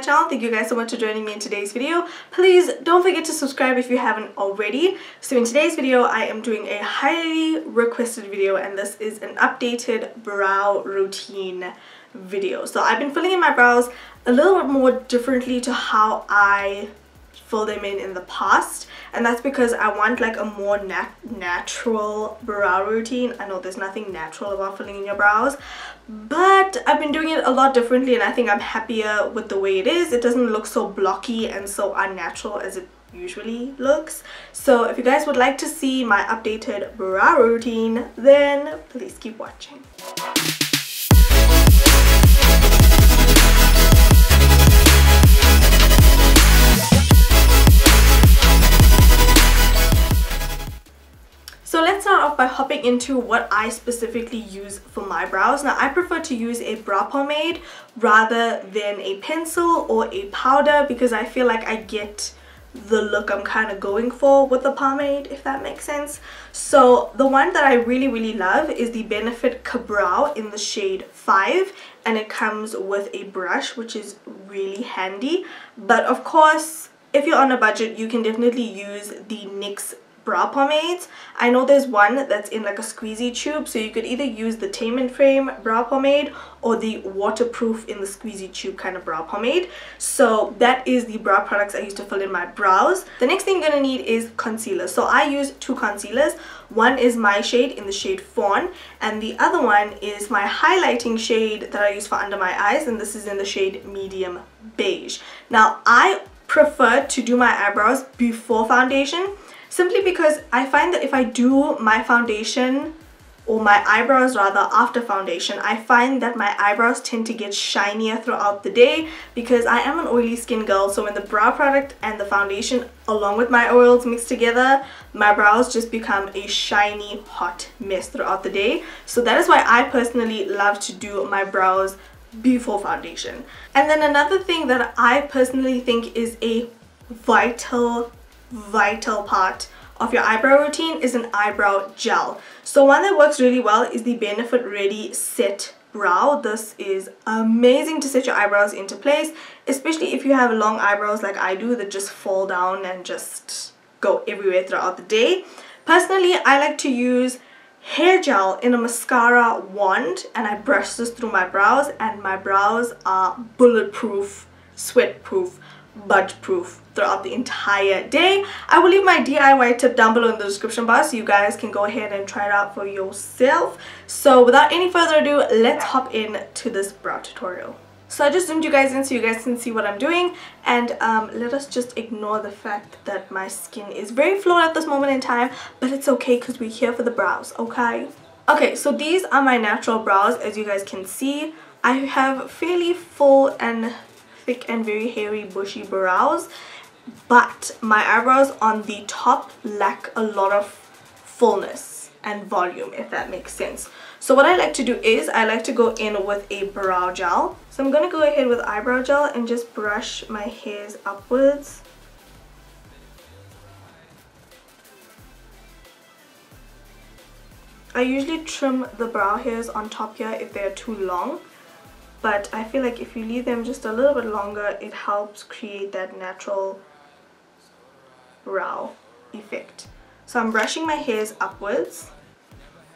channel. Thank you guys so much for joining me in today's video. Please don't forget to subscribe if you haven't already. So in today's video, I am doing a highly requested video, and this is an updated brow routine video. So I've been filling in my brows a little bit more differently to how I fill them in the past, and that's because I want like a more natural brow routine. I know there's nothing natural about filling in your brows, but I've been doing it a lot differently, and I think I'm happier with the way it is. It doesn't look so blocky and so unnatural as it usually looks. So if you guys would like to see my updated brow routine, then please keep watching. So let's start off by hopping into what I specifically use for my brows. Now I prefer to use a brow pomade rather than a pencil or a powder because I feel like I get the look I'm kind of going for with the pomade, if that makes sense. So the one that I really love is the Benefit Ka-Brow in the shade 5, and it comes with a brush, which is really handy. But of course, if you're on a budget, you can definitely use the NYX brow pomades. I know there's one that's in like a squeezy tube, so you could either use the Tame and Frame brow pomade or the waterproof in the squeezy tube kind of brow pomade. So that is the brow products I use to fill in my brows. The next thing you're gonna need is concealer. So I use two concealers. One is my shade in the shade Fawn, and the other one is my highlighting shade that I use for under my eyes, and this is in the shade Medium Beige. Now I prefer to do my eyebrows before foundation, simply because I find that if I do my foundation, or my eyebrows rather, after foundation, I find that my eyebrows tend to get shinier throughout the day because I am an oily skin girl. So when the brow product and the foundation along with my oils mix together, my brows just become a shiny hot mess throughout the day. So that is why I personally love to do my brows before foundation. And then another thing that I personally think is a vital part of your eyebrow routine is an eyebrow gel. So one that works really well is the Benefit Ready Set Brow. This is amazing to set your eyebrows into place, especially if you have long eyebrows like I do that just fall down and just go everywhere throughout the day. Personally, I like to use hair gel in a mascara wand, and I brush this through my brows, and my brows are bulletproof, sweat-proof, budge-proof throughout the entire day. I will leave my DIY tip down below in the description box so you guys can go ahead and try it out for yourself. So without any further ado, let's hop into this brow tutorial. So I just zoomed you guys in so you guys can see what I'm doing, and let us just ignore the fact that my skin is very flawed at this moment in time, but it's okay because we're here for the brows, okay? Okay, so these are my natural brows. As you guys can see, I have fairly full and thick and very hairy bushy brows, but my eyebrows on the top lack a lot of fullness and volume, if that makes sense. So what I like to do is I like to go in with a brow gel. So I'm going to go ahead with eyebrow gel and just brush my hairs upwards. I usually trim the brow hairs on top here if they're too long, but I feel like if you leave them just a little bit longer, it helps create that natural brow effect. So I'm brushing my hairs upwards,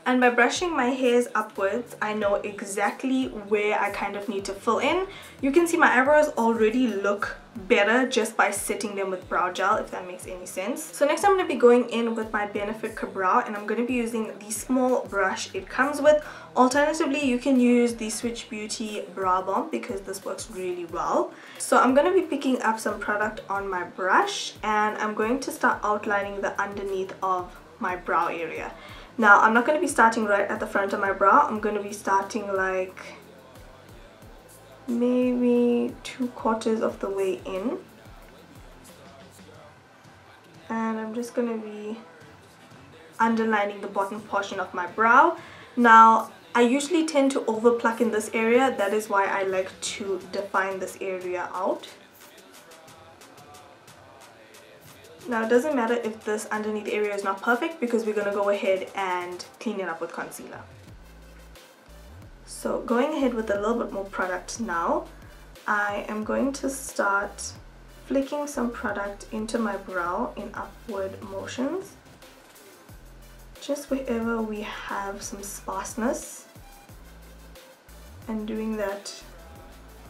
and by brushing my hairs upwards, I know exactly where I kind of need to fill in. You can see my eyebrows already look better just by setting them with brow gel, if that makes any sense. So next I'm going to be going in with my Benefit Ka-Brow, and I'm going to be using the small brush it comes with. Alternatively, you can use the Switch Beauty Brow Balm because this works really well. So I'm going to be picking up some product on my brush, and I'm going to start outlining the underneath of my brow area. Now I'm not going to be starting right at the front of my brow. I'm going to be starting like maybe 2/4 of the way in, and I'm just going to be underlining the bottom portion of my brow. Now I usually tend to over pluck in this area. That is why I like to define this area out. Now it doesn't matter if this underneath area is not perfect because we're going to go ahead and clean it up with concealer. So going ahead with a little bit more product now, I am going to start flicking some product into my brow in upward motions, just wherever we have some sparseness, and doing that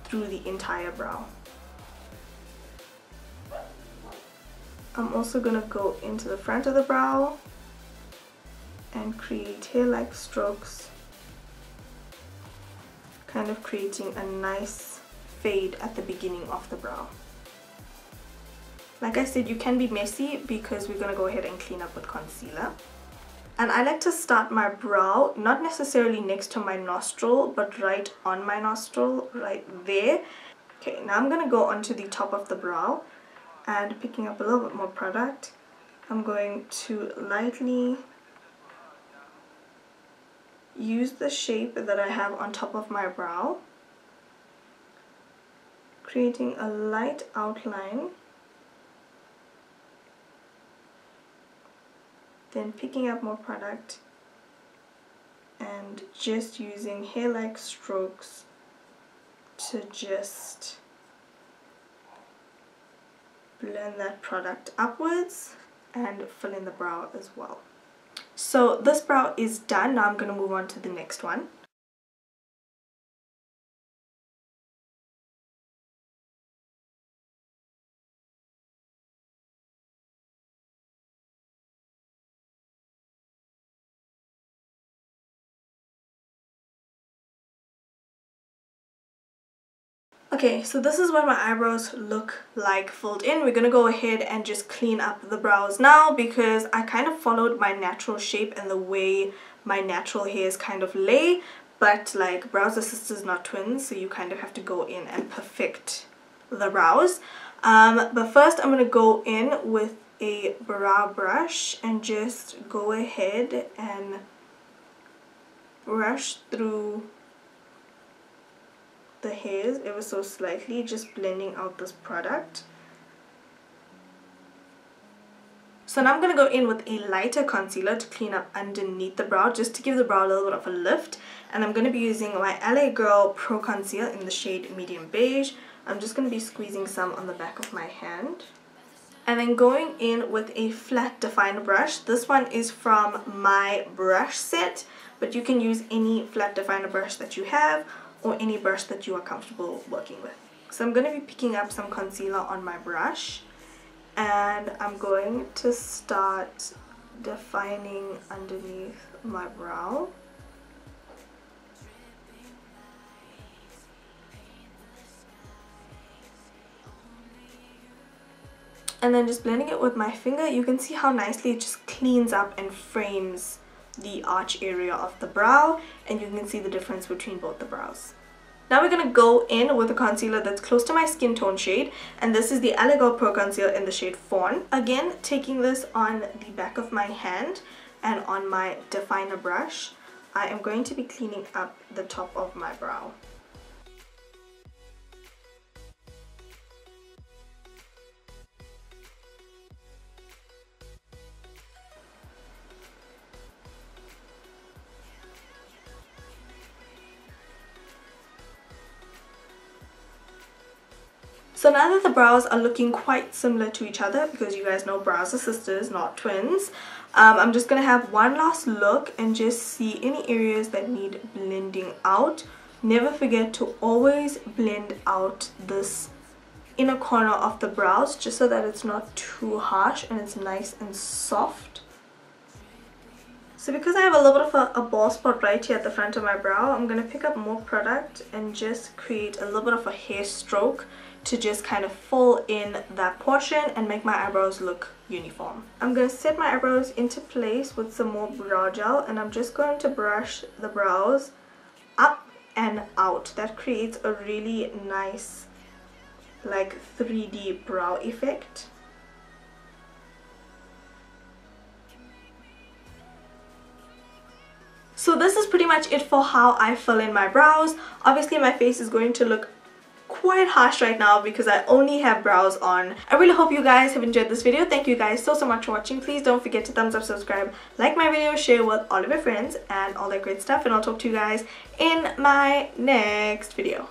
through the entire brow. I'm also going to go into the front of the brow and create hair-like strokes, kind of creating a nice fade at the beginning of the brow. Like I said, you can be messy because we're going to go ahead and clean up with concealer. And I like to start my brow not necessarily next to my nostril, but right on my nostril, right there. Okay, now I'm going to go onto the top of the brow, and picking up a little bit more product, I'm going to lightly use the shape that I have on top of my brow, creating a light outline, then picking up more product and just using hair-like strokes to just blend that product upwards and fill in the brow as well. So this brow is done. Now I'm going to move on to the next one. Okay, so this is what my eyebrows look like filled in. We're gonna go ahead and just clean up the brows now, because I kind of followed my natural shape and the way my natural hairs kind of lay, but like brows are sisters, not twins, so you kind of have to go in and perfect the brows. But first I'm gonna go in with a brow brush and just go ahead and brush through the hairs ever so slightly, just blending out this product. So now I'm going to go in with a lighter concealer to clean up underneath the brow, just to give the brow a little bit of a lift. And I'm going to be using my LA Girl Pro Concealer in the shade Medium Beige. I'm just going to be squeezing some on the back of my hand. And then going in with a flat definer brush. This one is from my brush set, but you can use any flat definer brush that you have, or any brush that you are comfortable working with. So I'm going to be picking up some concealer on my brush, and I'm going to start defining underneath my brow. And then just blending it with my finger, you can see how nicely it just cleans up and frames the arch area of the brow, and you can see the difference between both the brows. Now we're going to go in with a concealer that's close to my skin tone shade, and this is the LA Girl Pro Concealer in the shade Fawn. Again, taking this on the back of my hand and on my definer brush, I am going to be cleaning up the top of my brow. So now that the brows are looking quite similar to each other, because you guys know brows are sisters, not twins, I'm just going to have one last look and just see any areas that need blending out. Never forget to always blend out this inner corner of the brows, just so that it's not too harsh and it's nice and soft. So because I have a little bit of a bald spot right here at the front of my brow, I'm going to pick up more product and just create a little bit of a hair stroke to just kind of fill in that portion and make my eyebrows look uniform. I'm going to set my eyebrows into place with some more brow gel, and I'm just going to brush the brows up and out. That creates a really nice like 3D brow effect. So this is pretty much it for how I fill in my brows. Obviously my face is going to look quite harsh right now because I only have brows on. I really hope you guys have enjoyed this video. Thank you guys so much for watching. Please don't forget to thumbs up, subscribe, like my video, share with all of your friends and all that great stuff, and I'll talk to you guys in my next video.